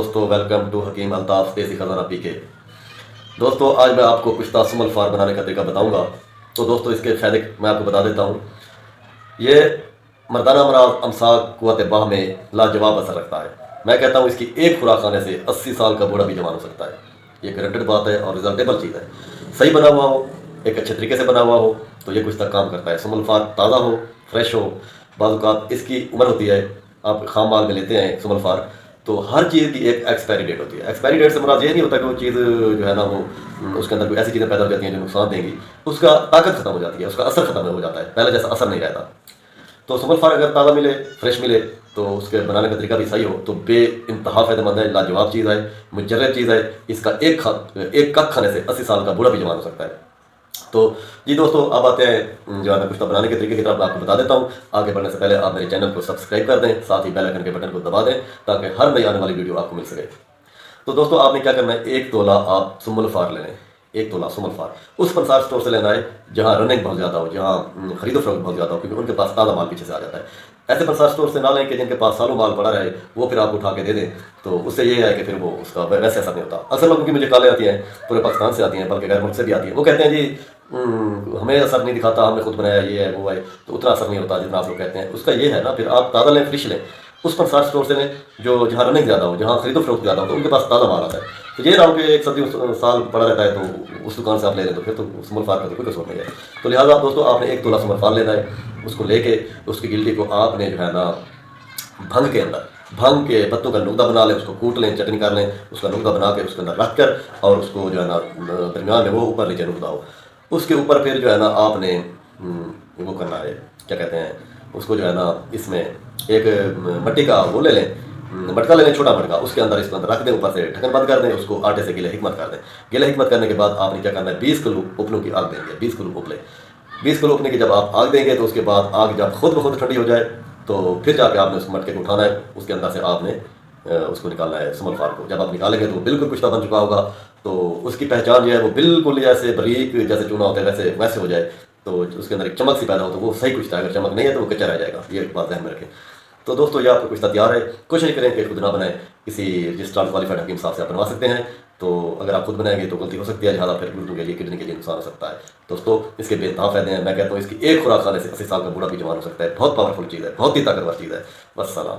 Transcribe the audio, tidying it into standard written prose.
दोस्तों welcome to हकीम अल्ताफ देसी खजाना पी के। दोस्तों आज मैं आपको कुश्ता सुमल फार बनाने का तरीका बताऊंगा। तो दोस्तों इसके फ़ायदे मैं आपको बता देता हूं। ये मर्दाना अमराज अमसाक कुव्वत बाह में लाजवाब असर रखता है। मैं कहता हूं इसकी एक खुराक खाने से 80 साल का बूढ़ा भी जवान हो सकता है। ये गारंटेड बात है और रिजल्टेबल चीज़ है। सही बना हुआ हो, एक अच्छे तरीके से बना हुआ हो तो ये कुश्ता काम करता है। सुमल फार ताज़ा हो, फ्रेश हो। बाज़ औक़ात इसकी उम्र होती है, आप खाम माल में लेते हैं सुमल फार, तो हर चीज़ की एक एक्सपायरी डेट होती है। एक्सपायरी डेट से मुराद ये नहीं होता कि वो चीज़ जो है ना वो उसके अंदर कोई ऐसी चीज़ें पैदा हो जाती हैं जो नुकसान देंगी। उसका ताकत खत्म हो जाती है, उसका असर खत्म हो जाता है, पहले जैसा असर नहीं रहता। तो सुमल फार अगर ताज़ा मिले, फ्रेश मिले, तो उसके बनाने का तरीका भी सही हो तो बे इंतहा फ़ायदेमंद है, लाजवाब चीज़ है, मुजर्रद चीज़ है। इसका एक कप खाने से 80 साल का बूढ़ा भी जवान हो सकता है। तो जी दोस्तों, अब आते हैं जो है मैं कुश्ता बनाने के तरीके की तरफ आपको बता देता हूँ। आगे बढ़ने से पहले आप मेरे चैनल को सब्सक्राइब कर दें, साथ ही बेल आइकन के बटन को दबा दें ताकि हर नई आने वाली वीडियो आपको मिल सके। तो दोस्तों आपने क्या करना है, 1 तोला आप सुमल फार लेना है। 1 तोला सुमल फार उस पंसार स्टोर से लेना है जहाँ रनिंग बहुत ज़्यादा हो, जहाँ खरीदो फरोख्त बहुत ज़्यादा हो, क्योंकि उनके पास ताज़ा माल पीछे से आ जाता है। ऐसे पंसार स्टोर से ना लें कि जिनके पास सालों माल पड़ा रहे, वो फिर आप उठा के दे दें, तो उससे ये है कि फिर वो उसका वैसे असर नहीं होता। अक्सर लोगों की मुझे कॉलें आती हैं, पूरे पाकिस्तान से आती हैं, बल्कि गैर मुल्क से भी आती हैं। वो कहते हैं जी हमें असर नहीं दिखाता, हमने खुद बनाया, ये है वो है, तो उतना असर नहीं होता जितना आप लोग कहते हैं। उसका ये है ना, फिर आप ताज़ा लें, फ्रेश लें, उस पंसार स्टोर से लें जो जहाँ रनिंग ज़्यादा हो, जहाँ खरीदो फरोख्त ज़्यादा हो, तो उनके पास ताज़ा माल आता है। तो ये ना हो कि एक सदी साल पड़ा रहता है तो उस दुकान से आप ले लें, तो फिर तो सुमल फार का तो कोई कसूर नहीं है। तो लिहाजा दोस्तों आपने 1 तोला सुमल फार लेना है। उसको लेके उसकी गिल्टी को आपने जो है ना भंग के अंदर, भंग के पत्तों का नुकदा बना लें, उसको कूट लें, चटनी कर लें, उसका नुकदा बना के उसके अंदर रख कर, और उसको जो है ना दरमियान में वो ऊपर नीचे नुकदा हो, उसके ऊपर फिर जो है ना आपने वो करना है, क्या कहते हैं उसको, जो है ना इसमें एक मट्टी का वो ले लें, मटका ले लें, छोटा मटका, उसके अंदर इसके अंदर रख दें, ऊपर से ढक्कन बंद कर दें, उसको आटे से गिले हिकमत कर दें। गिले हिकमत करने के बाद आपने क्या करना है, 20 किलो उपलों की आग देंगे। 20 किलो उपले, 20 किलो उपने की जब आप आग देंगे तो उसके बाद आग जब खुद ब खुद ठंडी हो जाए तो फिर जाके आपने उस मटके को उठाना है, उसके अंदर से आपने उसको निकालना है सुमल फार को। जब आप निकालेंगे तो वो बिल्कुल कुश्ता बन चुका होगा, तो उसकी पहचान जो है वो बिल्कुल जैसे बारीक जैसे चूना होता है वैसे वैसे हो जाए, तो उसके अंदर एक चमक सी पैदा हो तो वो सही कुश्ता है। अगर चमक नहीं है तो वो कच्चा रह जाएगा, ये बात ध्यान में रखें। तो दोस्तों ये आपका कुश्ता तैयार है। कोशिश करें कि खुद ना बनाएं, किसी रजिस्ट्रार क्वालिफाइड हकीम साहब से आप बनवा सकते हैं। तो अगर आप खुद बनाएंगे तो गलती हो सकती है, लिहाजा फिर गुर्दों के लिए, किडनी के लिए नुकसान हो सकता है। दोस्तों इसके बेतहा फ़ायदे हैं। मैं कहता हूँ इसकी एक खुराक खाने से 80 साल का बूढ़ा भी जवान हो सकता है। बहुत पावरफुल चीज़ है, बहुत ही ताकतवर चीज़ है। बस सलाम।